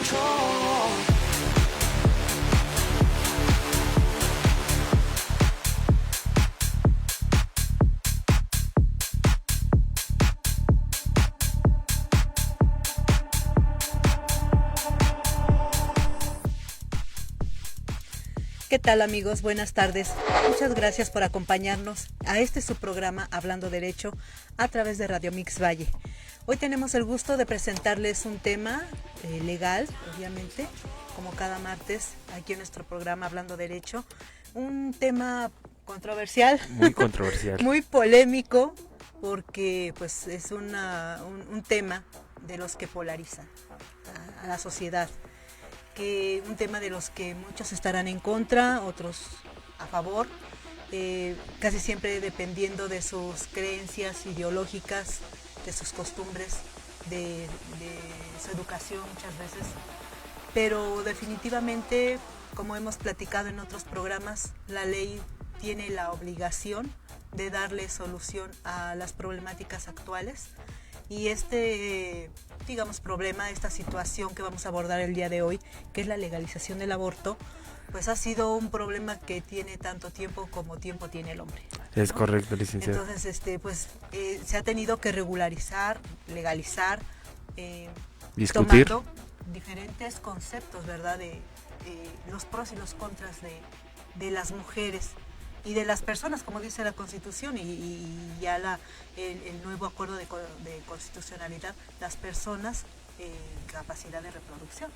control. ¿Qué tal, amigos? Buenas tardes. Muchas gracias por acompañarnos a su programa Hablando Derecho a través de Radio Mix Valle. Hoy tenemos el gusto de presentarles un tema legal, obviamente, como cada martes aquí en nuestro programa Hablando Derecho. Un tema controversial. Muy controversial. Muy polémico, porque pues es un tema de los que polarizan a la sociedad. Un tema de los que muchos estarán en contra, otros a favor, casi siempre dependiendo de sus creencias ideológicas, de sus costumbres, de su educación muchas veces. Pero definitivamente, como hemos platicado en otros programas, la ley tiene la obligación de darle solución a las problemáticas actuales. Y problema, esta situación que vamos a abordar el día de hoy, que es la legalización del aborto, pues ha sido un problema que tiene tanto tiempo como tiempo tiene el hombre, ¿no? Es correcto, licenciado. Entonces, se ha tenido que regularizar, legalizar, discutir, tomando diferentes conceptos, ¿verdad? De los pros y los contras de las mujeres y de las personas, como dice la Constitución y ya el nuevo acuerdo de constitucionalidad, las personas en capacidad de reproducción.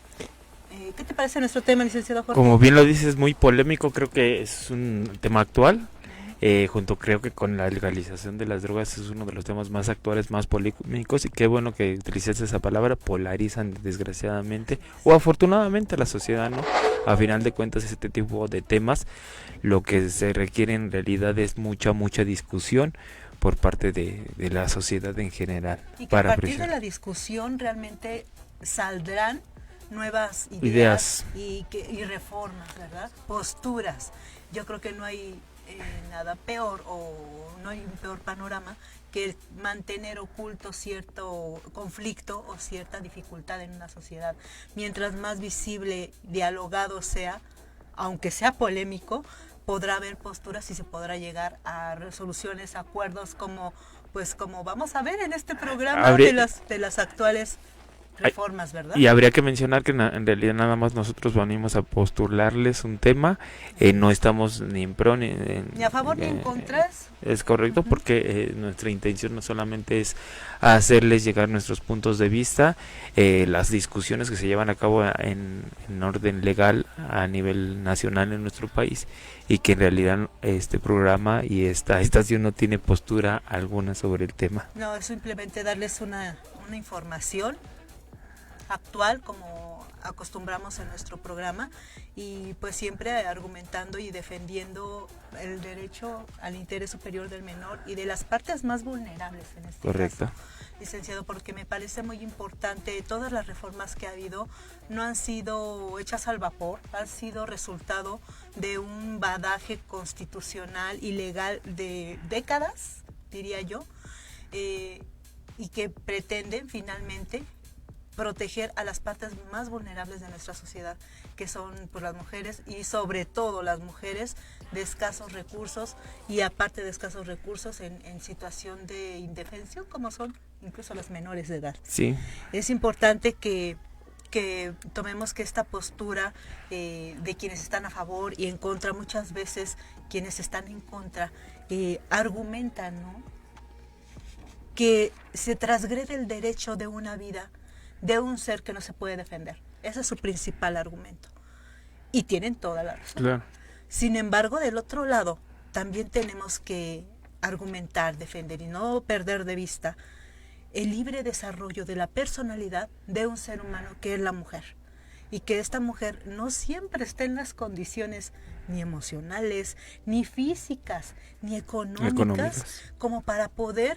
¿Qué te parece nuestro tema, licenciado Jorge? Como bien lo dices, muy polémico, creo que es un tema actual, creo que con la legalización de las drogas es uno de los temas más actuales, más polémicos, y qué bueno que utilizaste esa palabra, polarizan desgraciadamente, o afortunadamente a la sociedad, ¿no? A final de cuentas, este tipo de temas, lo que se requiere en realidad es mucha discusión por parte de la sociedad en general. Y que a partir de la discusión realmente saldrán nuevas ideas. Y reformas, ¿verdad? Posturas. Yo creo que no hay nada peor o no hay un peor panorama que el mantener oculto cierto conflicto o cierta dificultad en una sociedad. Mientras más visible, dialogado sea, aunque sea polémico, podrá haber posturas y se podrá llegar a resoluciones, acuerdos, como vamos a ver en este programa de las actuales reformas, ¿verdad? Y habría que mencionar que en realidad nada más nosotros venimos a postularles un tema, no estamos ni en pro ni a favor ni en contra. Es correcto, porque nuestra intención no solamente es hacerles llegar nuestros puntos de vista, las discusiones que se llevan a cabo en orden legal a nivel nacional en nuestro país, y que en realidad este programa y esta estación no tiene postura alguna sobre el tema. No, es simplemente darles una información actual, como acostumbramos en nuestro programa, y pues siempre argumentando y defendiendo el derecho al interés superior del menor y de las partes más vulnerables en este Correcto. caso, licenciado, porque me parece muy importante. Todas las reformas que ha habido no han sido hechas al vapor, han sido resultado de un badaje constitucional y legal de décadas, diría yo, y que pretenden finalmente proteger a las partes más vulnerables de nuestra sociedad, que son pues las mujeres, y sobre todo las mujeres de escasos recursos, y aparte de escasos recursos en situación de indefensión, como son incluso las menores de edad. Sí. Es importante que tomemos que esta postura de quienes están a favor y en contra, muchas veces quienes están en contra argumentan, ¿no?, que se transgrede el derecho de una vida, de un ser que no se puede defender. Ese es su principal argumento. Y tienen toda la razón. Claro. Sin embargo, del otro lado, también tenemos que argumentar, defender y no perder de vista el libre desarrollo de la personalidad de un ser humano que es la mujer. Y que esta mujer no siempre está en las condiciones ni emocionales, ni físicas, ni económicas como para poder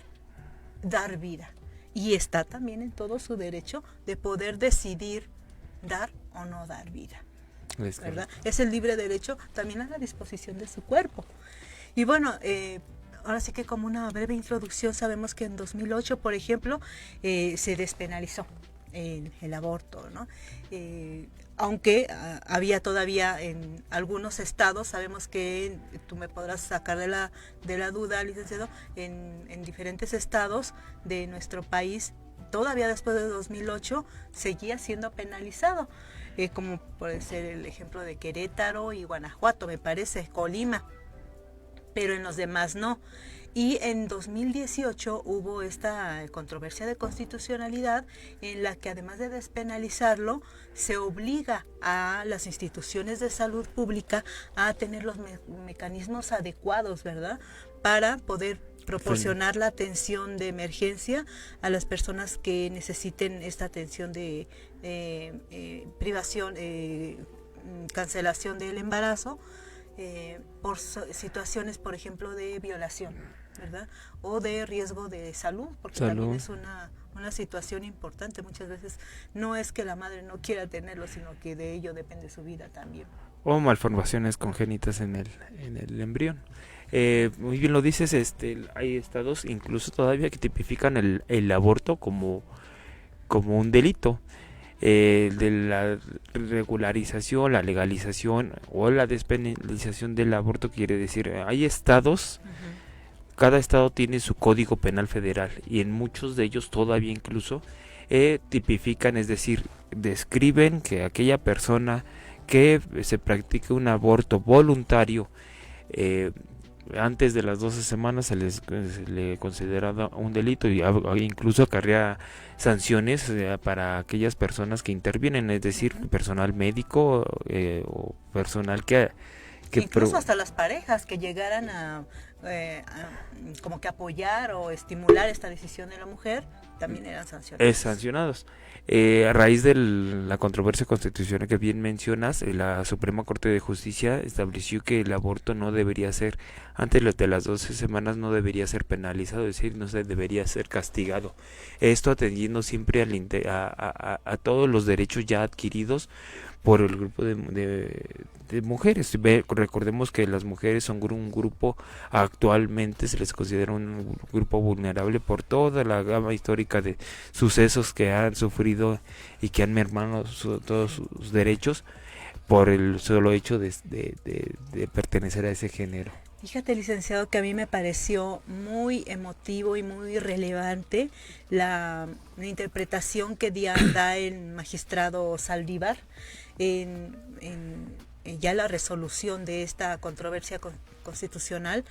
dar vida. Y está también en todo su derecho de poder decidir dar o no dar vida, ¿verdad? Es el libre derecho también a la disposición de su cuerpo. Y bueno, ahora sí que como una breve introducción, sabemos que en 2008, por ejemplo, se despenalizó el aborto, ¿no? Aunque había todavía en algunos estados, sabemos que tú me podrás sacar de la duda, licenciado, en diferentes estados de nuestro país, todavía después de 2008, seguía siendo penalizado, como puede ser el ejemplo de Querétaro y Guanajuato, me parece, Colima, pero en los demás no. Y en 2018 hubo esta controversia de constitucionalidad en la que, además de despenalizarlo, se obliga a las instituciones de salud pública a tener los mecanismos adecuados, ¿verdad?, para poder proporcionar la atención de emergencia a las personas que necesiten esta atención de privación, cancelación del embarazo, por situaciones, por ejemplo, de violación, ¿verdad? O de riesgo de salud, porque también es una situación importante. Muchas veces no es que la madre no quiera tenerlo, sino que de ello depende su vida también. O malformaciones congénitas en el embrión. Muy bien lo dices, hay estados incluso todavía que tipifican el aborto como un delito. De la regularización, la legalización o la despenalización del aborto quiere decir, hay estados, cada estado tiene su código penal federal y en muchos de ellos todavía incluso tipifican, es decir, describen que aquella persona que se practique un aborto voluntario antes de las 12 semanas se le considera un delito y incluso acarrea sanciones para aquellas personas que intervienen, es decir, personal médico o personal que incluso hasta las parejas que llegaran a como que apoyar o estimular esta decisión de la mujer también eran sancionados. A raíz de la controversia constitucional que bien mencionas, la Suprema Corte de Justicia estableció que el aborto no debería ser, antes de las 12 semanas no debería ser penalizado, es decir, no se debería ser castigado. Esto atendiendo siempre a todos los derechos ya adquiridos por el grupo de mujeres. Recordemos que las mujeres son un grupo, actualmente se les considera un grupo vulnerable por toda la gama histórica de sucesos que han sufrido y que han mermado todos sus derechos por el solo hecho de pertenecer a ese género. Fíjate, licenciado, que a mí me pareció muy emotivo y muy relevante la interpretación que da el magistrado Saldívar en ya la resolución de esta controversia constitucional,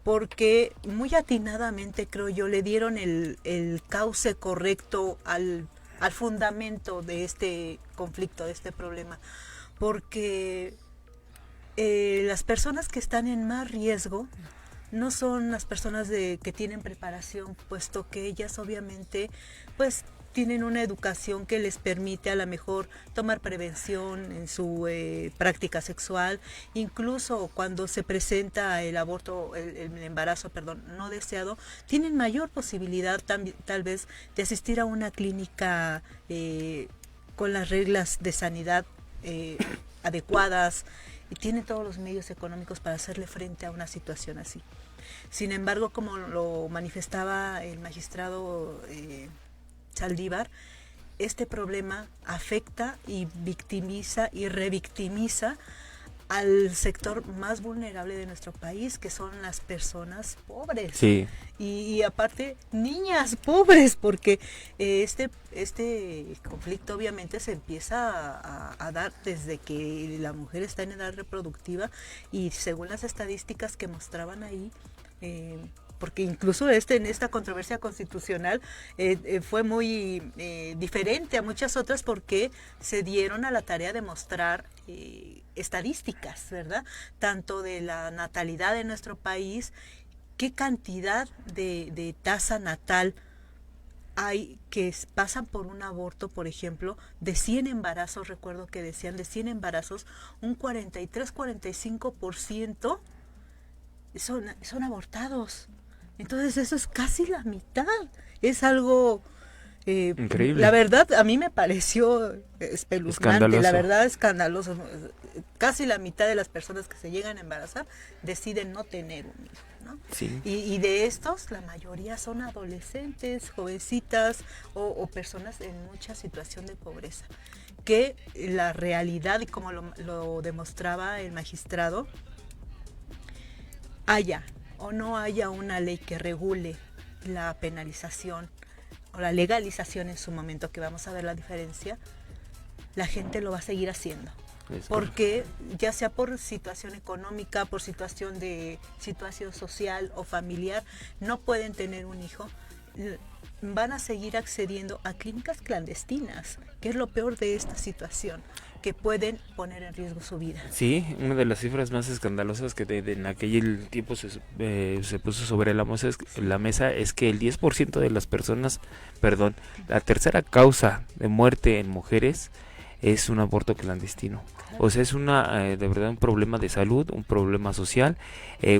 porque muy atinadamente, creo yo, le dieron el cauce correcto al fundamento de este conflicto, de este problema, porque las personas que están en más riesgo no son las personas que tienen preparación, puesto que ellas obviamente pues tienen una educación que les permite a lo mejor tomar prevención en su práctica sexual, incluso cuando se presenta el aborto, el embarazo, no deseado, tienen mayor posibilidad tal vez de asistir a una clínica con las reglas de sanidad adecuadas, y tienen todos los medios económicos para hacerle frente a una situación así. Sin embargo, como lo manifestaba el magistrado Saldívar, este problema afecta y victimiza y revictimiza al sector más vulnerable de nuestro país, que son las personas pobres. Sí. Y aparte, niñas pobres, porque este conflicto obviamente se empieza a dar desde que la mujer está en edad reproductiva, y según las estadísticas que mostraban ahí, porque incluso en esta controversia constitucional fue muy diferente a muchas otras, porque se dieron a la tarea de mostrar estadísticas, ¿verdad? Tanto de la natalidad de nuestro país, qué cantidad de tasa natal hay que pasan por un aborto, por ejemplo, de 100 embarazos, recuerdo que decían, de 100 embarazos, un 43-45% son abortados. Entonces eso es casi la mitad. Es algo Increíble. La verdad, a mí me pareció espeluznante, Escandaloso. la verdad, escandaloso. Casi la mitad de las personas que se llegan a embarazar deciden no tener un hijo, ¿no? Sí. Y de estos, la mayoría son adolescentes, jovencitas o personas en mucha situación de pobreza. Que la realidad, y como lo demostraba el magistrado, haya o no haya una ley que regule la penalización o la legalización en su momento, que vamos a ver la diferencia, la gente lo va a seguir haciendo. Porque ya sea por situación económica, por situación social o familiar, no pueden tener un hijo, van a seguir accediendo a clínicas clandestinas, que es lo peor de esta situación, que pueden poner en riesgo su vida. Sí, una de las cifras más escandalosas que en aquel tiempo se puso sobre la mesa es que el 10% de las personas, la tercera causa de muerte en mujeres es un aborto clandestino. O sea, es de verdad un problema de salud, un problema social.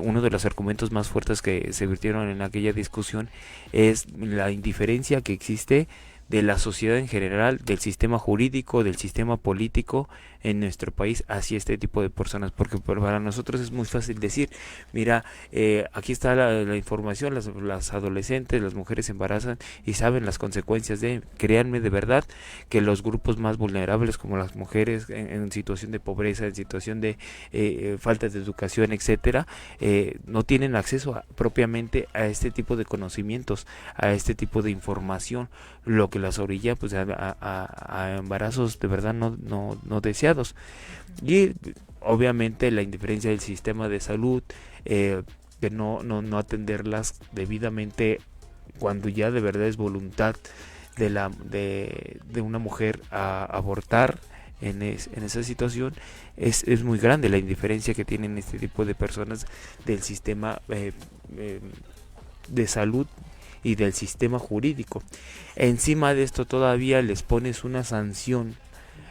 Uno de los argumentos más fuertes que se virtieron en aquella discusión es la indiferencia que existe de la sociedad en general, del sistema jurídico, del sistema político en nuestro país hacia este tipo de personas, porque para nosotros es muy fácil decir, mira, aquí está la información, las adolescentes, las mujeres se embarazan y saben las consecuencias créanme de verdad que los grupos más vulnerables como las mujeres en situación de pobreza, en situación de falta de educación, etcétera, no tienen acceso propiamente a este tipo de conocimientos, a este tipo de información, lo que las orilla pues a embarazos de verdad no deseados. Y obviamente la indiferencia del sistema de salud, de no atenderlas debidamente cuando ya de verdad es voluntad de una mujer a abortar en esa situación, es muy grande la indiferencia que tienen este tipo de personas del sistema de salud y del sistema jurídico. Encima de esto todavía les pones una sanción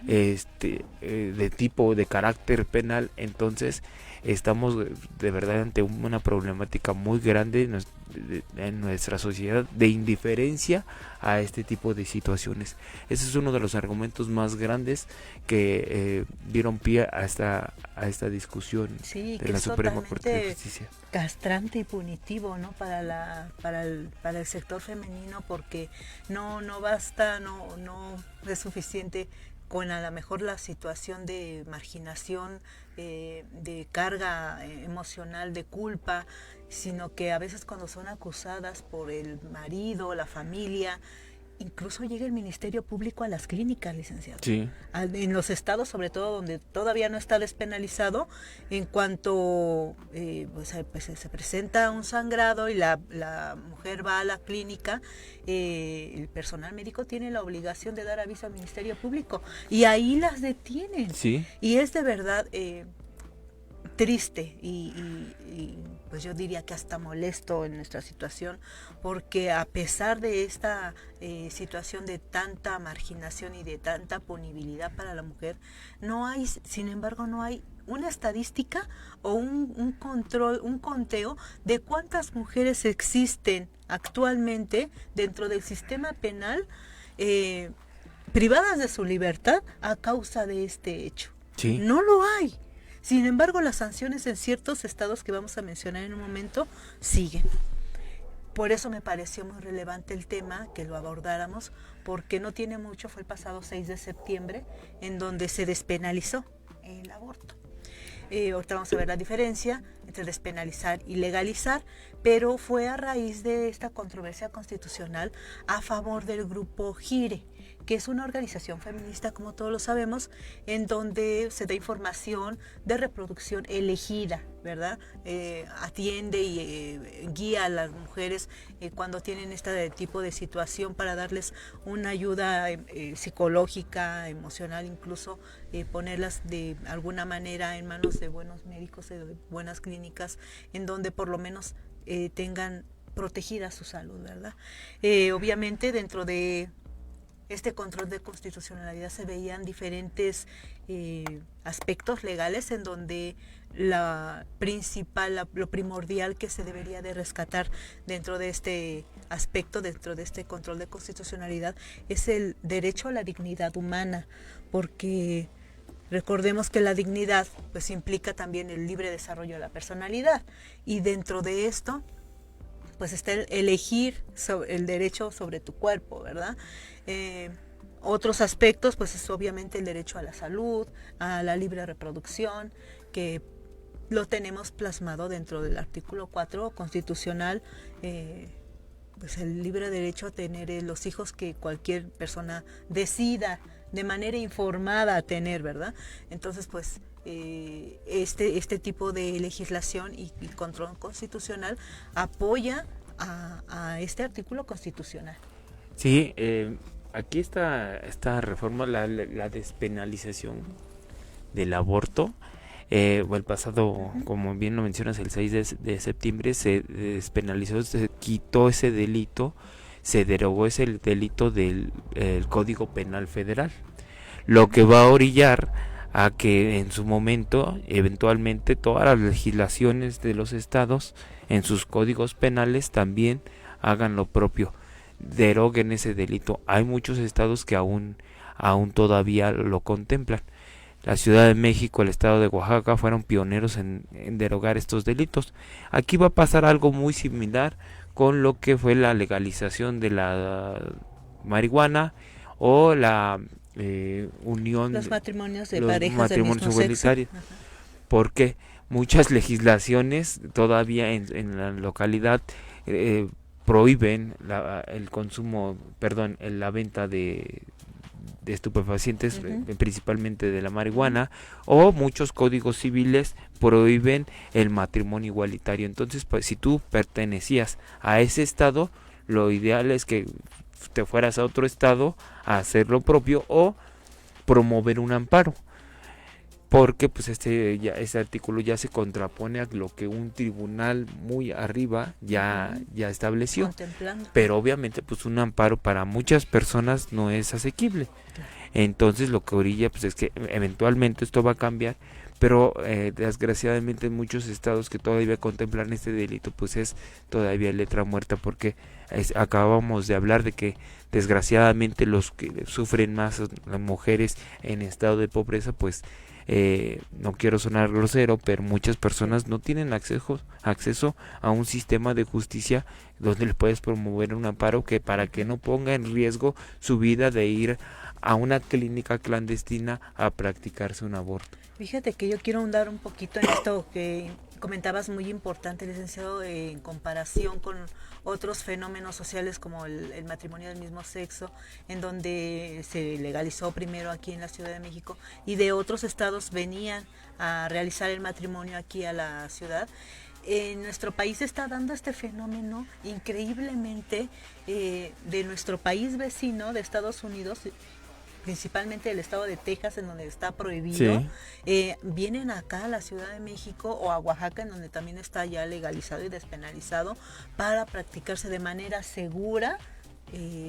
de tipo de carácter penal, entonces estamos de verdad ante una problemática muy grande en nuestra sociedad de indiferencia a este tipo de situaciones. Ese es uno de los argumentos más grandes que dieron pie a esta discusión de la Suprema Corte de Justicia. Castrante y punitivo, ¿no? para el sector femenino, porque no basta, no es suficiente con a lo mejor la situación de marginación, de carga emocional, de culpa, sino que a veces cuando son acusadas por el marido, la familia, incluso llega el Ministerio Público a las clínicas, licenciado. Sí. En los estados, sobre todo, donde todavía no está despenalizado, en cuanto se presenta un sangrado y la mujer va a la clínica, el personal médico tiene la obligación de dar aviso al Ministerio Público y ahí las detienen. Sí. Y es de verdad triste y pues yo diría que hasta molesto en nuestra situación, porque a pesar de esta situación de tanta marginación y de tanta punibilidad para la mujer, sin embargo no hay una estadística o un control, un conteo de cuántas mujeres existen actualmente dentro del sistema penal privadas de su libertad a causa de este hecho. Sí. No lo hay. Sin embargo, las sanciones en ciertos estados que vamos a mencionar en un momento siguen. Por eso me pareció muy relevante el tema, que lo abordáramos, porque no tiene mucho, fue el pasado 6 de septiembre, en donde se despenalizó el aborto. Ahorita vamos a ver la diferencia entre despenalizar y legalizar, pero fue a raíz de esta controversia constitucional a favor del grupo GIRE, que es una organización feminista, como todos lo sabemos, en donde se da información de reproducción elegida, ¿verdad? Atiende y guía a las mujeres cuando tienen este tipo de situación para darles una ayuda psicológica, emocional, incluso ponerlas de alguna manera en manos de buenos médicos, de buenas clínicas, en donde por lo menos tengan protegida su salud, ¿verdad? Obviamente dentro de este control de constitucionalidad se veían diferentes aspectos legales en donde la principal, lo primordial que se debería de rescatar dentro de este aspecto, dentro de este control de constitucionalidad, es el derecho a la dignidad humana, porque recordemos que la dignidad pues implica también el libre desarrollo de la personalidad, y dentro de esto pues está el elegir el derecho sobre tu cuerpo, ¿verdad? Otros aspectos pues es obviamente el derecho a la salud, a la libre reproducción, que lo tenemos plasmado dentro del artículo 4 constitucional, pues el libre derecho a tener los hijos que cualquier persona decida de manera informada a tener, ¿verdad? Entonces pues este tipo de legislación y control constitucional apoya a este artículo constitucional. Sí, aquí está esta reforma, la despenalización del aborto. El pasado, como bien lo mencionas, el 6 de septiembre se despenalizó, se quitó ese delito, se derogó ese delito del Código Penal Federal, lo que va a orillar a que en su momento, eventualmente, todas las legislaciones de los estados en sus códigos penales también hagan lo propio, deroguen ese delito. Hay muchos estados que aún todavía lo contemplan. La Ciudad de México, el estado de Oaxaca fueron pioneros en derogar estos delitos. Aquí va a pasar algo muy similar con lo que fue la legalización de la marihuana o la unión, los matrimonios de los parejas matrimonios del mismo igualitarios, porque muchas legislaciones todavía en la localidad prohíben el consumo, perdón, la venta de estupefacientes, principalmente de la marihuana, o muchos códigos civiles prohíben el matrimonio igualitario. Entonces, pues, si tú pertenecías a ese estado, lo ideal es que te fueras a otro estado a hacer lo propio o promover un amparo, porque pues este artículo ya se contrapone a lo que un tribunal muy arriba ya estableció, pero obviamente pues un amparo para muchas personas no es asequible. Entonces lo que orilla pues es que eventualmente esto va a cambiar, pero desgraciadamente en muchos estados que todavía contemplan este delito pues es todavía letra muerta, porque acabamos de hablar de que desgraciadamente los que sufren más, las mujeres en estado de pobreza, pues no quiero sonar grosero, pero muchas personas no tienen acceso a un sistema de justicia donde le puedes promover un amparo que para que no ponga en riesgo su vida de ir a una clínica clandestina a practicarse un aborto. Fíjate que yo quiero ahondar un poquito en esto que comentabas, muy importante, licenciado, en comparación con otros fenómenos sociales como el matrimonio del mismo sexo, en donde se legalizó primero aquí en la Ciudad de México y de otros estados venían a realizar el matrimonio aquí a la ciudad. En nuestro país se está dando este fenómeno increíblemente de nuestro país vecino, de Estados Unidos, principalmente el estado de Texas, en donde está prohibido, vienen acá a la Ciudad de México o a Oaxaca, en donde también está ya legalizado y despenalizado, para practicarse de manera segura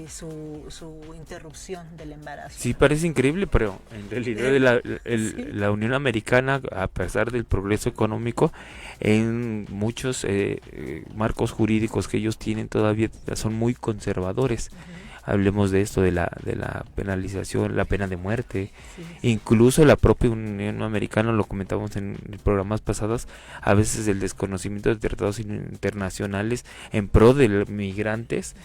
su interrupción del embarazo. Sí, parece increíble, pero en realidad la Unión Americana, a pesar del progreso económico, en muchos marcos jurídicos que ellos tienen todavía son muy conservadores. Hablemos de esto, de la penalización, la pena de muerte, incluso la propia Unión Americana, lo comentamos en programas pasados, a veces el desconocimiento de tratados internacionales en pro de los migrantes,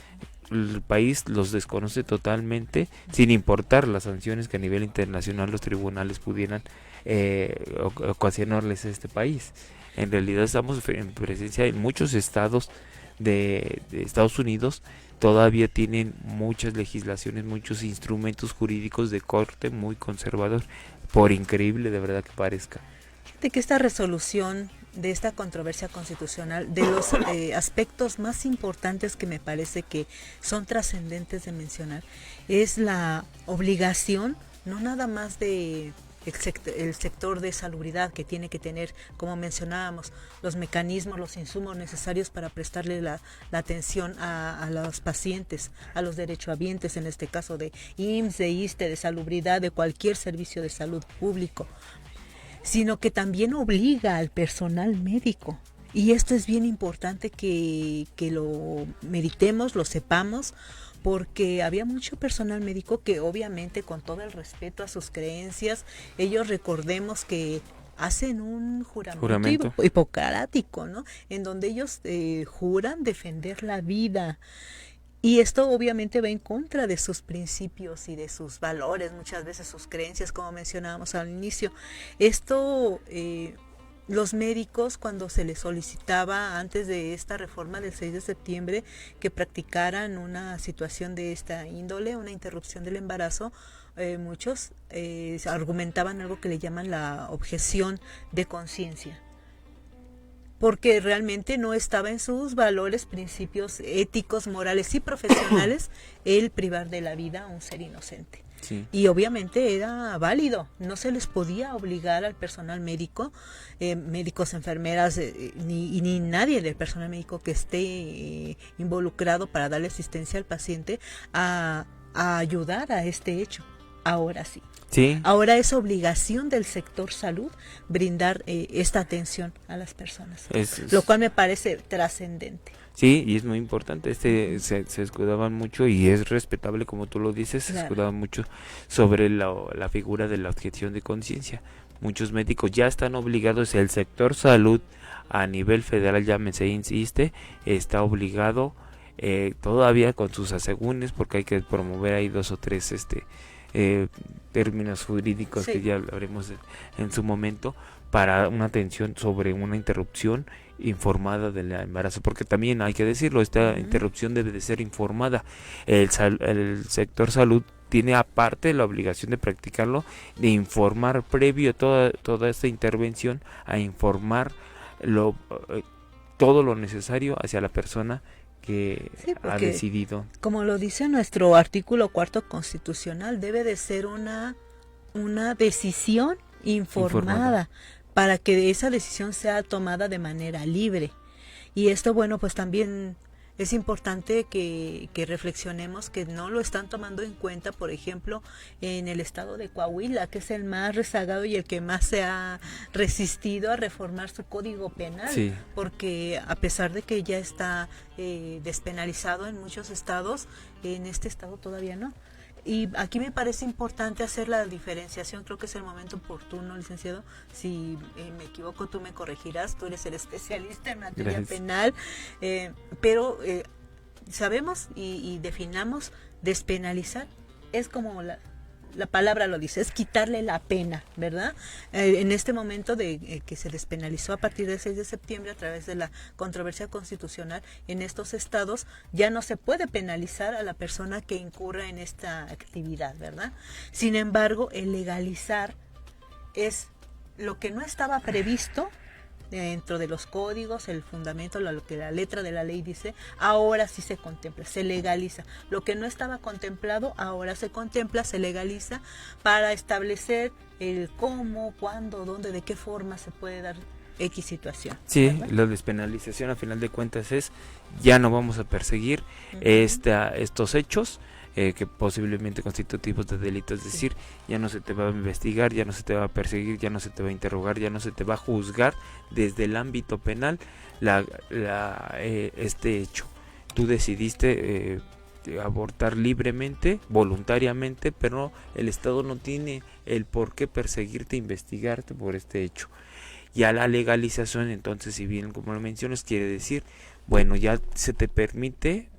el país los desconoce totalmente, sin importar las sanciones que a nivel internacional los tribunales pudieran ocasionarles a este país. En realidad estamos en presencia en muchos estados de Estados Unidos, todavía tienen muchas legislaciones, muchos instrumentos jurídicos de corte muy conservador, por increíble de verdad que parezca. De que esta resolución de esta controversia constitucional, de los aspectos más importantes que me parece que son trascendentes de mencionar, es la obligación, no nada más de el sector de salubridad, que tiene que tener, como mencionábamos, los mecanismos, los insumos necesarios para prestarle la atención a los pacientes, a los derechohabientes, en este caso de IMSS, de ISSSTE, de salubridad, de cualquier servicio de salud público, sino que también obliga al personal médico. Y esto es bien importante que lo meditemos, lo sepamos, porque había mucho personal médico que, obviamente, con todo el respeto a sus creencias, ellos, recordemos que hacen un juramento hipocrático, ¿no? En donde ellos juran defender la vida. Y esto obviamente va en contra de sus principios y de sus valores, muchas veces sus creencias, como mencionábamos al inicio. Esto, los médicos, cuando se les solicitaba antes de esta reforma del 6 de septiembre que practicaran una situación de esta índole, una interrupción del embarazo, muchos argumentaban algo que le llaman la objeción de conciencia, porque realmente no estaba en sus valores, principios éticos, morales y profesionales el privar de la vida a un ser inocente. Sí. Y obviamente era válido, no se les podía obligar al personal médico, médicos, enfermeras, ni nadie del personal médico que esté involucrado para darle asistencia al paciente a ayudar a este hecho. Ahora sí. Sí. Ahora es obligación del sector salud brindar esta atención a las personas, lo cual me parece trascendente. Sí, y es muy importante. Se escudaban mucho, y es respetable, como tú lo dices, se escudaban mucho sobre la figura de la objeción de conciencia. Muchos médicos ya están obligados, el sector salud a nivel federal, llámese ISSSTE, está obligado todavía con sus asegúnes, porque hay que promover ahí 2 o 3 términos jurídicos, sí, que ya hablaremos en su momento, para una atención sobre una interrupción informada del embarazo, porque también hay que decirlo, esta interrupción debe de ser informada. El sector salud tiene aparte la obligación de practicarlo, de informar previo a toda esta intervención, a informar todo lo necesario hacia la persona que ha decidido. Como lo dice nuestro artículo 4 constitucional, debe de ser una decisión informada para que esa decisión sea tomada de manera libre. Y esto, bueno, pues también es importante que reflexionemos que no lo están tomando en cuenta, por ejemplo, en el estado de Coahuila, que es el más rezagado y el que más se ha resistido a reformar su código penal, sí, porque a pesar de que ya está despenalizado en muchos estados, en este estado todavía no. Y aquí me parece importante hacer la diferenciación, creo que es el momento oportuno, licenciado, si me equivoco tú me corregirás, tú eres el especialista en materia Gracias. Penal, pero sabemos y definamos, despenalizar es como la palabra lo dice, es quitarle la pena, ¿verdad? En este momento de que se despenalizó a partir del 6 de septiembre a través de la controversia constitucional en estos estados, ya no se puede penalizar a la persona que incurra en esta actividad, ¿verdad? Sin embargo, el legalizar es lo que no estaba previsto dentro de los códigos, el fundamento, lo que la letra de la ley dice, ahora sí se contempla, se legaliza. Lo que no estaba contemplado, ahora se contempla, se legaliza para establecer el cómo, cuándo, dónde, de qué forma se puede dar X situación. Sí, ¿verdad? La despenalización a final de cuentas es, ya no vamos a perseguir estos hechos, que posiblemente constitutivos de delito, es decir, ya no se te va a investigar, ya no se te va a perseguir, ya no se te va a interrogar, ya no se te va a juzgar desde el ámbito penal este hecho. Tú decidiste abortar libremente, voluntariamente, pero el Estado no tiene el por qué perseguirte, investigarte por este hecho. Ya la legalización, entonces, si bien como lo mencionas, quiere decir, bueno, ya se te permite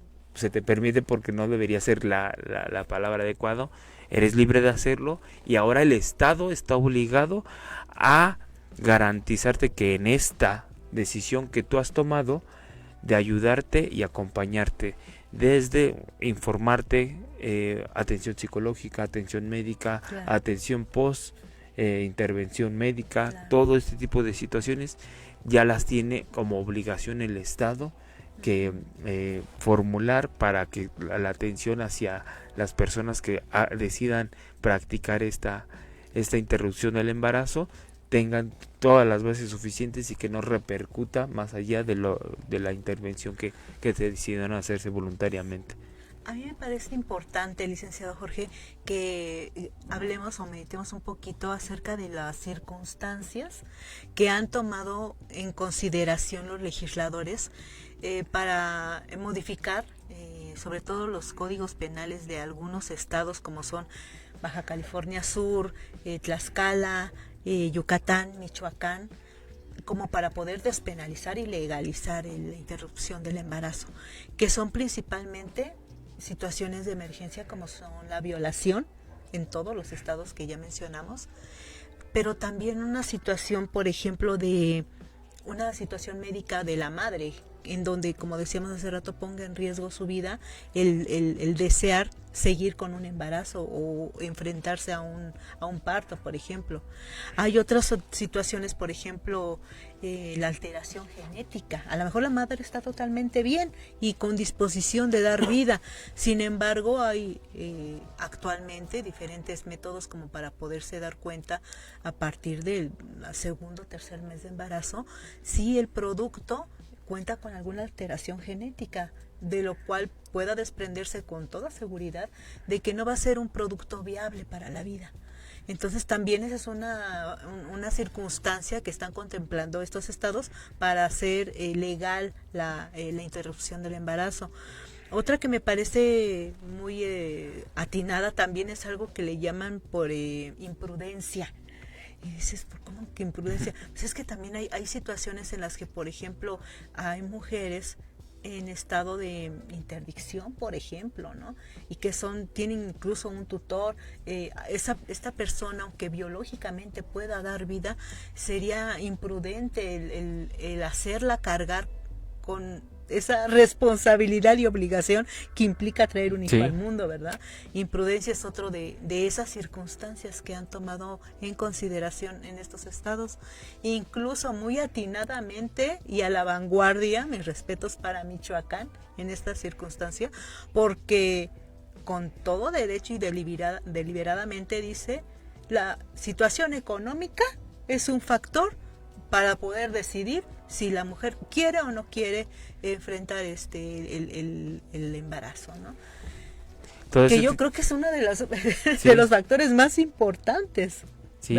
porque no debería ser la palabra adecuada, eres libre de hacerlo, y ahora el Estado está obligado a garantizarte que en esta decisión que tú has tomado, de ayudarte y acompañarte, desde informarte, atención psicológica, atención médica, claro, atención post, intervención médica, claro, todo este tipo de situaciones ya las tiene como obligación el Estado que formular para que la atención hacia las personas que decidan practicar esta esta interrupción del embarazo tengan todas las bases suficientes y que no repercuta más allá de la intervención que se decidan hacerse voluntariamente. A mí me parece importante, licenciado Jorge, que hablemos o meditemos un poquito acerca de las circunstancias que han tomado en consideración los legisladores para modificar sobre todo los códigos penales de algunos estados como son Baja California Sur, Tlaxcala, Yucatán, Michoacán, como para poder despenalizar y legalizar la interrupción del embarazo, que son principalmente situaciones de emergencia como son la violación en todos los estados que ya mencionamos, pero también una situación, por ejemplo, de una situación médica de la madre, en donde, como decíamos hace rato, ponga en riesgo su vida el desear seguir con un embarazo o enfrentarse a un parto, por ejemplo. Hay otras situaciones, por ejemplo, la alteración genética. A lo mejor la madre está totalmente bien y con disposición de dar vida. Sin embargo, hay actualmente diferentes métodos como para poderse dar cuenta a partir del segundo o tercer mes de embarazo si el producto cuenta con alguna alteración genética, de lo cual pueda desprenderse con toda seguridad de que no va a ser un producto viable para la vida. Entonces también esa es una circunstancia que están contemplando estos estados para hacer legal la interrupción del embarazo. Otra que me parece muy atinada también es algo que le llaman por imprudencia. Y dices, ¿cómo que imprudencia? Pues es que también hay situaciones en las que, por ejemplo, hay mujeres en estado de interdicción, por ejemplo, ¿no? Y que tienen incluso un tutor. Esta persona, aunque biológicamente pueda dar vida, sería imprudente el hacerla cargar con esa responsabilidad y obligación que implica traer un hijo al mundo, ¿verdad? Imprudencia es otro de esas circunstancias que han tomado en consideración en estos estados, incluso muy atinadamente y a la vanguardia, mis respetos para Michoacán en esta circunstancia, porque con todo derecho y deliberadamente dice, la situación económica es un factor para poder decidir si la mujer quiere o no quiere enfrentar el embarazo, ¿no? Que yo creo que es uno de los factores más importantes. Sí,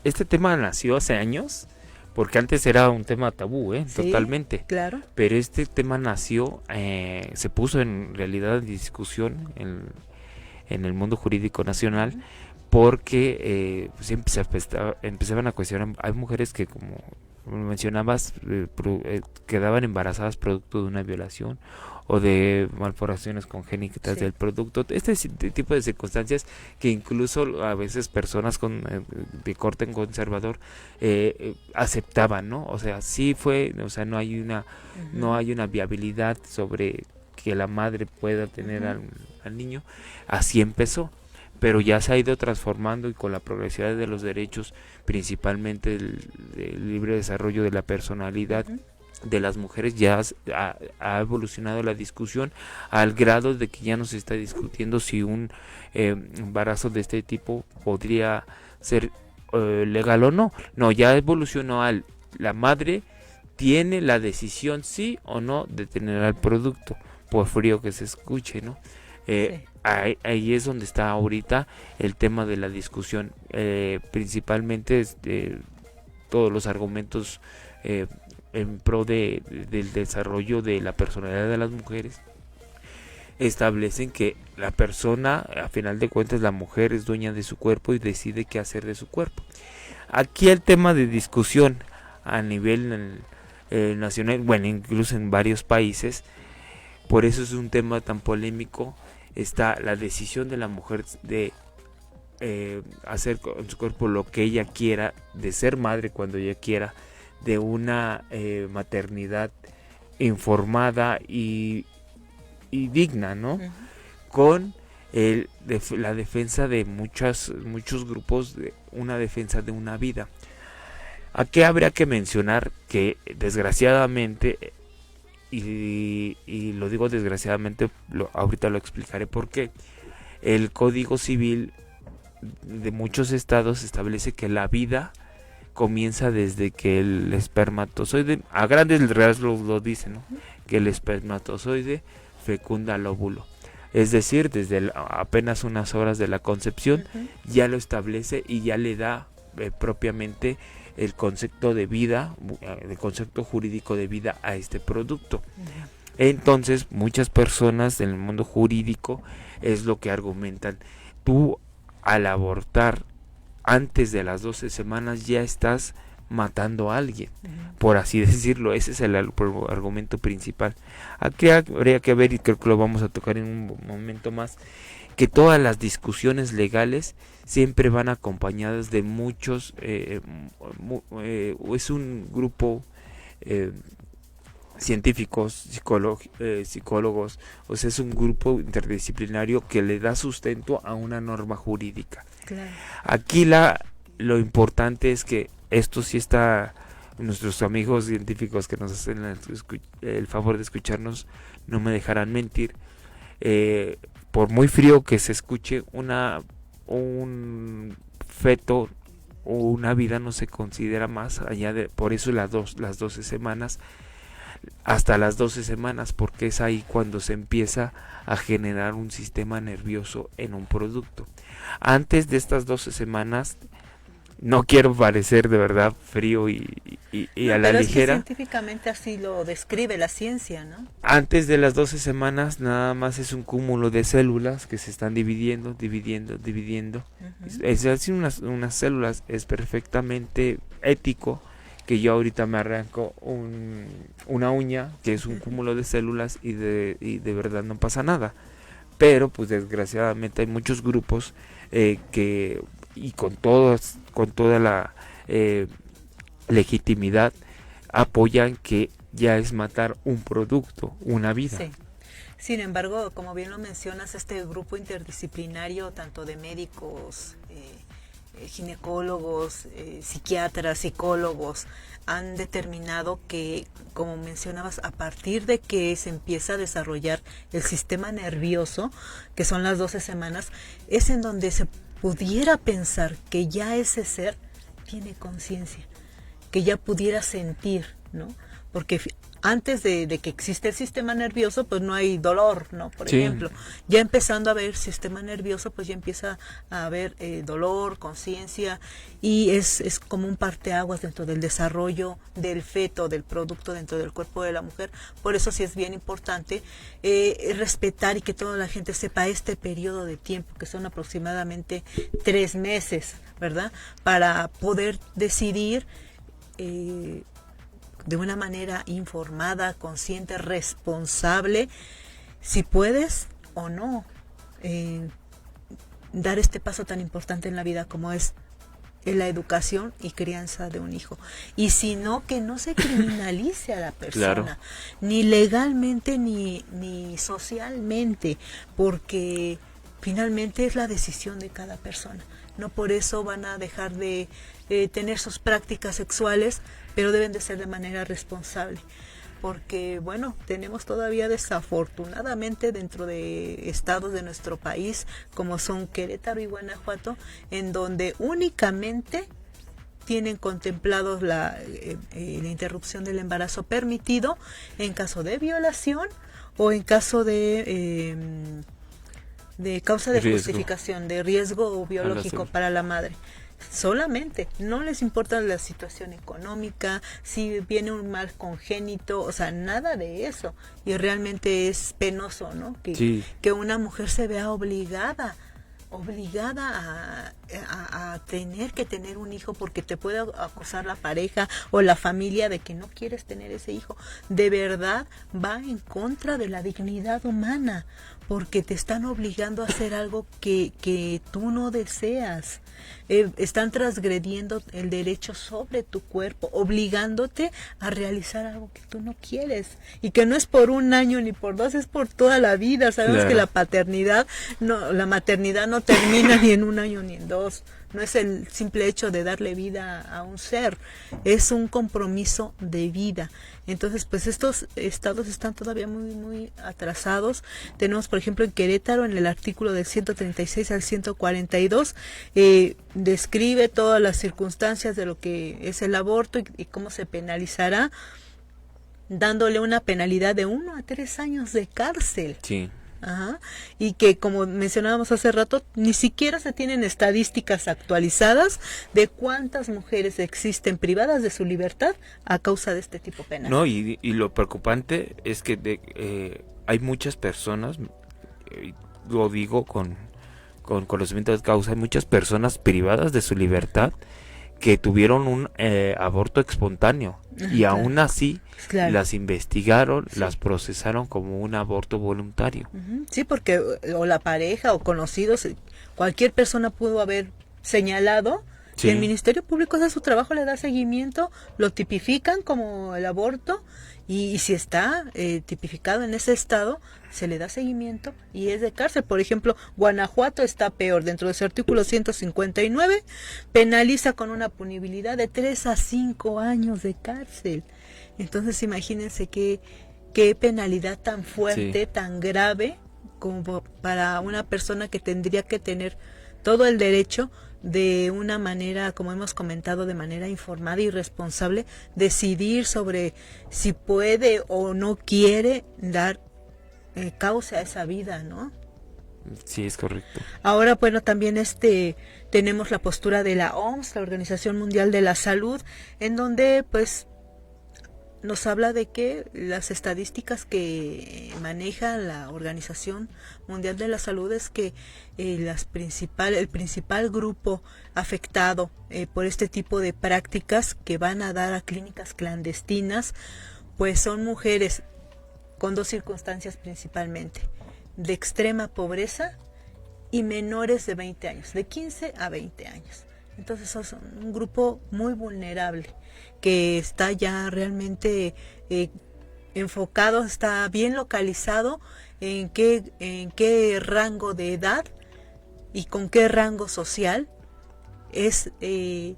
este tema nació hace años, porque antes era un tema tabú, sí, totalmente. Claro. Pero este tema nació, se puso en realidad en discusión en el mundo jurídico nacional, porque empezaban a cuestionar. Hay mujeres que, como mencionabas, quedaban embarazadas producto de una violación o de malformaciones congénitas del producto. Este tipo de circunstancias que incluso a veces personas de corte conservador aceptaban, ¿no? O sea, sí fue, o sea, no hay una viabilidad sobre que la madre pueda tener al niño. Así empezó, pero ya se ha ido transformando, y con la progresividad de los derechos, principalmente el libre desarrollo de la personalidad de las mujeres, ya ha evolucionado la discusión al grado de que ya no se está discutiendo si un embarazo de este tipo podría ser legal o no. No, ya evolucionó la madre tiene la decisión sí o no de tener al producto, por frío que se escuche, ¿no? Ahí es donde está ahorita el tema de la discusión, principalmente todos los argumentos en pro del desarrollo de la personalidad de las mujeres establecen que la persona, a final de cuentas, la mujer es dueña de su cuerpo y decide qué hacer de su cuerpo. Aquí el tema de discusión a nivel nacional, bueno, incluso en varios países, por eso es un tema tan polémico, está la decisión de la mujer de hacer con su cuerpo lo que ella quiera, de ser madre cuando ella quiera, de una maternidad informada y digna, ¿no? Con la defensa de muchos grupos, de una defensa de una vida. Aquí habría que mencionar que desgraciadamente, y lo digo desgraciadamente, ahorita lo explicaré por qué, el Código Civil de muchos estados establece que la vida comienza desde que el espermatozoide, a grandes rasgos lo dice, ¿no? Que el espermatozoide fecunda el óvulo. Es decir, desde apenas unas horas de la concepción ya lo establece y ya le da propiamente el concepto de vida, el concepto jurídico de vida a este producto. Entonces, muchas personas en el mundo jurídico es lo que argumentan. Tú, al abortar antes de las 12 semanas, ya estás matando a alguien, por así decirlo. Ese es el argumento principal. Aquí habría que ver, y creo que lo vamos a tocar en un momento más, que todas las discusiones legales siempre van acompañadas de muchos, es un grupo científicos, psicólogos, o sea, es un grupo interdisciplinario que le da sustento a una norma jurídica. Claro. Aquí lo importante es que esto sí está, nuestros amigos científicos que nos hacen el favor de escucharnos no me dejarán mentir, por muy frío que se escuche, un feto o una vida no se considera más allá de, por eso las 12 semanas, hasta las 12 semanas, porque es ahí cuando se empieza a generar un sistema nervioso en un producto. Antes de estas 12 semanas, no quiero parecer de verdad frío y no, a la pero ligera. Es que científicamente así lo describe la ciencia, ¿no? Antes de las 12 semanas nada más es un cúmulo de células que se están dividiendo. Es así unas células. Es perfectamente ético que yo ahorita me arranco una uña, que es un cúmulo de células, y de verdad no pasa nada. Pero pues desgraciadamente hay muchos grupos que, y con toda la legitimidad, apoyan que ya es matar un producto, una vida. Sí. Sin embargo, como bien lo mencionas, este grupo interdisciplinario, tanto de médicos, ginecólogos, psiquiatras, psicólogos, han determinado que, como mencionabas, a partir de que se empieza a desarrollar el sistema nervioso, que son las 12 semanas, es en donde se pudiera pensar que ya ese ser tiene conciencia, que ya pudiera sentir, ¿no? Porque antes de que existe el sistema nervioso, pues no hay dolor, ¿no? Por ejemplo, ya empezando a haber sistema nervioso, pues ya empieza a haber dolor, conciencia, y es como un parteaguas dentro del desarrollo del feto, del producto dentro del cuerpo de la mujer. Por eso sí es bien importante respetar y que toda la gente sepa este periodo de tiempo, que son aproximadamente 3 meses, ¿verdad? Para poder decidir de una manera informada, consciente, responsable, si puedes o no dar este paso tan importante en la vida como es la educación y crianza de un hijo. Y si no, que no se criminalice a la persona, claro, ni legalmente ni socialmente, porque finalmente es la decisión de cada persona. No por eso van a dejar de tener sus prácticas sexuales, pero deben de ser de manera responsable, porque bueno, tenemos todavía desafortunadamente dentro de estados de nuestro país, como son Querétaro y Guanajuato, en donde únicamente tienen contemplados la interrupción del embarazo permitido en caso de violación o en caso de causa de justificación, de riesgo biológico para la madre. Solamente, no les importa la situación económica, si viene un mal congénito, o sea, nada de eso. Y realmente es penoso, ¿no? Que una mujer se vea obligada a tener que tener un hijo porque te puede acusar la pareja o la familia de que no quieres tener ese hijo. De verdad va en contra de la dignidad humana, porque te están obligando a hacer algo que tú no deseas. Están transgrediendo el derecho sobre tu cuerpo, obligándote a realizar algo que tú no quieres, y que no es por 1 año ni por 2, es por toda la vida. Sabemos que la maternidad no termina ni en 1 año ni en 2, no es el simple hecho de darle vida a un ser, es un compromiso de vida. Entonces, pues estos estados están todavía muy, muy atrasados. Tenemos, por ejemplo, en Querétaro, en el artículo del 136 al 142, describe todas las circunstancias de lo que es el aborto y cómo se penalizará, dándole una penalidad de 1 a 3 años de cárcel. Sí. Ajá. Y que, como mencionábamos hace rato, ni siquiera se tienen estadísticas actualizadas de cuántas mujeres existen privadas de su libertad a causa de este tipo penal. No, y lo preocupante es que hay muchas personas, lo digo con conocimiento de causa, hay muchas personas privadas de su libertad que tuvieron un aborto espontáneo. Y claro. aún así Claro. las investigaron, Sí. las procesaron como un aborto voluntario. Sí, porque o la pareja o conocidos, cualquier persona pudo haber señalado. Sí. Y el Ministerio Público hace su trabajo, le da seguimiento, lo tipifican como el aborto y si está tipificado en ese estado, se le da seguimiento y es de cárcel. Por ejemplo, Guanajuato está peor. Dentro de su artículo 159 penaliza con una punibilidad de 3 a 5 años de cárcel. Entonces imagínense qué penalidad tan fuerte, Sí. tan grave como para una persona que tendría que tener todo el derecho de una manera, como hemos comentado, de manera informada y responsable, decidir sobre si puede o no quiere dar causa a esa vida, ¿no? Sí, es correcto. Ahora, bueno, también tenemos la postura de la OMS, la Organización Mundial de la Salud, en donde pues nos habla de que las estadísticas que maneja la Organización Mundial de la Salud es que el principal grupo afectado por este tipo de prácticas que van a dar a clínicas clandestinas, pues son mujeres con 2 circunstancias principalmente: de extrema pobreza y menores de 20 años, de 15 a 20 años. Entonces son un grupo muy vulnerable que está ya realmente enfocado, está bien localizado en qué rango de edad y con qué rango social es el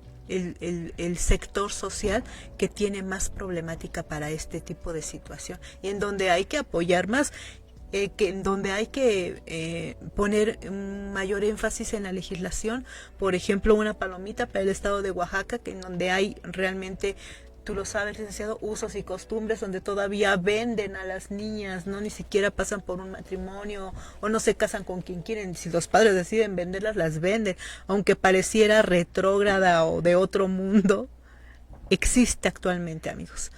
sector social que tiene más problemática para este tipo de situación y en donde hay que apoyar más. En donde hay que poner un mayor énfasis en la legislación, por ejemplo, una palomita para el estado de Oaxaca, que en donde hay realmente, tú lo sabes, licenciado, usos y costumbres donde todavía venden a las niñas, no ni siquiera pasan por un matrimonio o no se casan con quien quieren. Si los padres deciden venderlas, las venden, aunque pareciera retrógrada o de otro mundo, existe actualmente, amigos.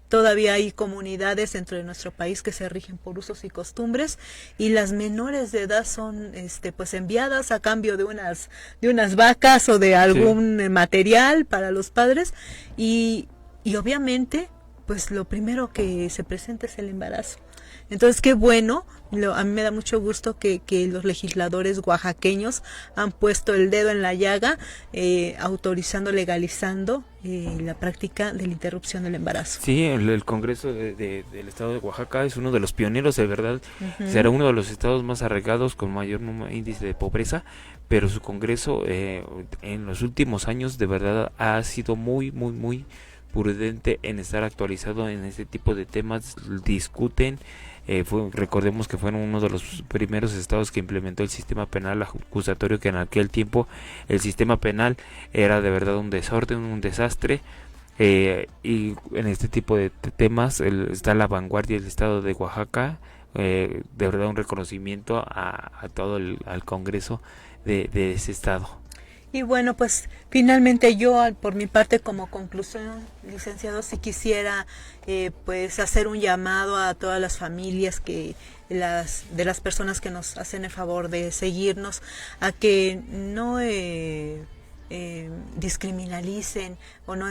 Todavía hay comunidades dentro de nuestro país que se rigen por usos y costumbres y las menores de edad son pues enviadas a cambio de unas vacas o de algún material para los padres y obviamente pues lo primero que se presenta es el embarazo. Entonces, qué bueno, a mí me da mucho gusto que los legisladores oaxaqueños han puesto el dedo en la llaga, autorizando, legalizando la práctica de la interrupción del embarazo. Sí, el Congreso del Estado de Oaxaca es uno de los pioneros, de verdad. Será uno de los estados más arraigados con mayor índice de pobreza, pero su Congreso en los últimos años de verdad ha sido muy, muy, muy prudente en estar actualizado en este tipo de temas. Discuten. Recordemos que fueron uno de los primeros estados que implementó el sistema penal acusatorio, que en aquel tiempo el sistema penal era de verdad un desorden, un desastre, y en este tipo de temas está a la vanguardia del estado de Oaxaca. De verdad un reconocimiento a todo al Congreso de ese estado. Y bueno, pues finalmente yo por mi parte como conclusión, licenciado, si quisiera pues hacer un llamado a todas las familias de las personas que nos hacen el favor de seguirnos, a que no discriminalicen o no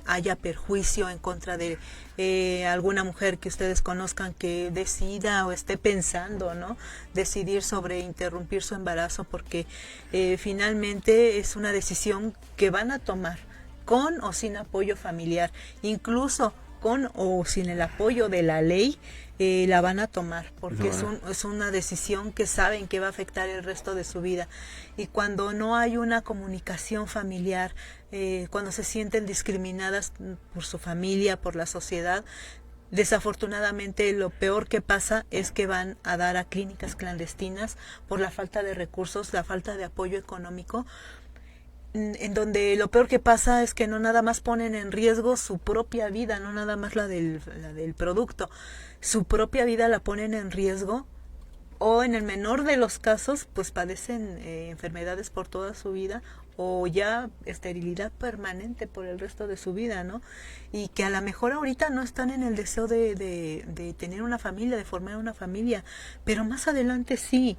haya perjuicio en contra de alguna mujer que ustedes conozcan que decida o esté pensando, ¿no?, decidir sobre interrumpir su embarazo, porque finalmente es una decisión que van a tomar con o sin apoyo familiar, incluso con o sin el apoyo de la ley, la van a tomar, porque es una decisión que saben que va a afectar el resto de su vida. Y cuando no hay una comunicación familiar, cuando se sienten discriminadas por su familia, por la sociedad, desafortunadamente lo peor que pasa es que van a dar a clínicas clandestinas por la falta de recursos, la falta de apoyo económico, en donde lo peor que pasa es que no nada más ponen en riesgo su propia vida, no nada más la del producto, su propia vida la ponen en riesgo, o en el menor de los casos pues padecen enfermedades por toda su vida, o ya esterilidad permanente por el resto de su vida, ¿no? Y que a lo mejor ahorita no están en el deseo de tener una familia, de formar una familia, pero más adelante sí.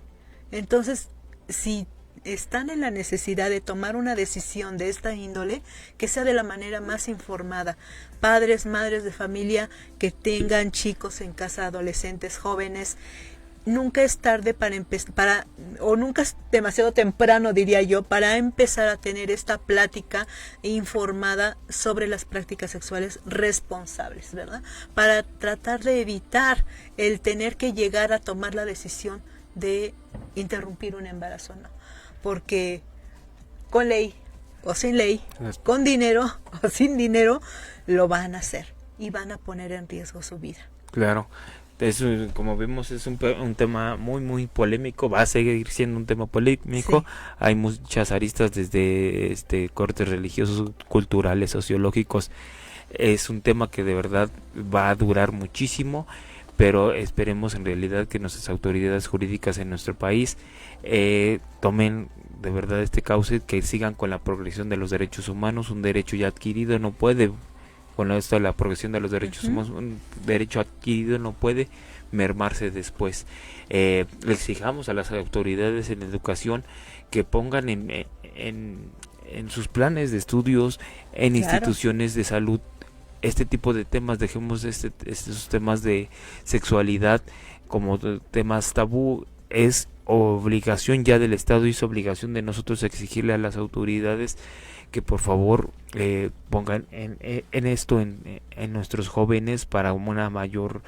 Entonces, si están en la necesidad de tomar una decisión de esta índole, que sea de la manera más informada. Padres, madres de familia que tengan chicos en casa, adolescentes, jóvenes, nunca es tarde o nunca es demasiado temprano, diría yo, para empezar a tener esta plática informada sobre las prácticas sexuales responsables, ¿verdad? Para tratar de evitar el tener que llegar a tomar la decisión de interrumpir un embarazo, ¿no? Porque con ley o sin ley, con dinero o sin dinero, lo van a hacer y van a poner en riesgo su vida. Claro, eso, como vemos, es un tema muy muy polémico, va a seguir siendo un tema polémico. Sí. Hay muchas aristas desde cortes religiosos, culturales, sociológicos. Es un tema que de verdad va a durar muchísimo, pero esperemos en realidad que nuestras autoridades jurídicas en nuestro país tomen de verdad este cauce, que sigan con la progresión de los derechos humanos. Un derecho ya adquirido no puede, con esto de la progresión de los derechos humanos, un derecho adquirido no puede mermarse después. Le exijamos a las autoridades en educación que pongan en sus planes de estudios, en instituciones de salud, este tipo de temas. Dejemos estos temas de sexualidad como temas tabú. Es obligación ya del Estado y es obligación de nosotros exigirle a las autoridades que por favor pongan en esto en nuestros jóvenes para una mayor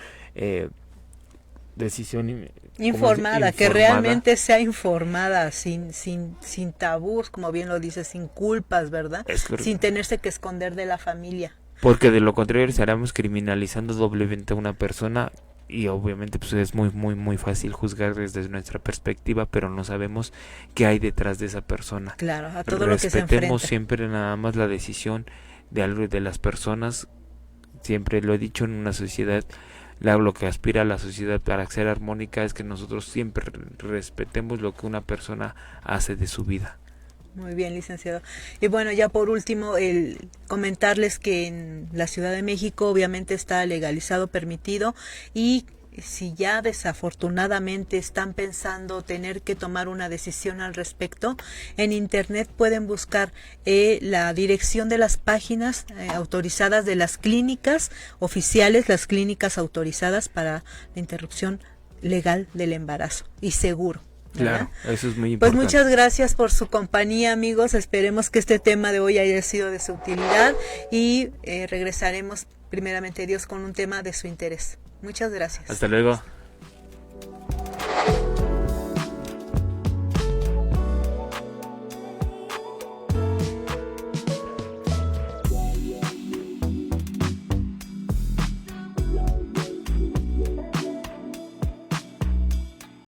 decisión informada, que realmente sea informada, sin tabús, como bien lo dice, sin culpas, ¿verdad? Sin tenerse que esconder de la familia. Porque de lo contrario estaremos criminalizando doblemente a una persona, y obviamente pues es muy muy muy fácil juzgar desde nuestra perspectiva, pero no sabemos qué hay detrás de esa persona. Claro, a todo lo que se enfrenta. Respetemos siempre nada más la decisión de las personas. Siempre lo he dicho, en una sociedad, lo que aspira a la sociedad para ser armónica es que nosotros siempre respetemos lo que una persona hace de su vida. Muy bien, licenciado. Y bueno, ya por último, el comentarles que en la Ciudad de México obviamente está legalizado, permitido, y si ya desafortunadamente están pensando tener que tomar una decisión al respecto, en internet pueden buscar la dirección de las páginas autorizadas de las clínicas oficiales, las clínicas autorizadas para la interrupción legal del embarazo y seguro. Claro, eso es muy importante. Pues muchas gracias por su compañía, amigos. Esperemos que este tema de hoy haya sido de su utilidad y regresaremos primeramente Dios con un tema de su interés. Muchas gracias. Hasta luego.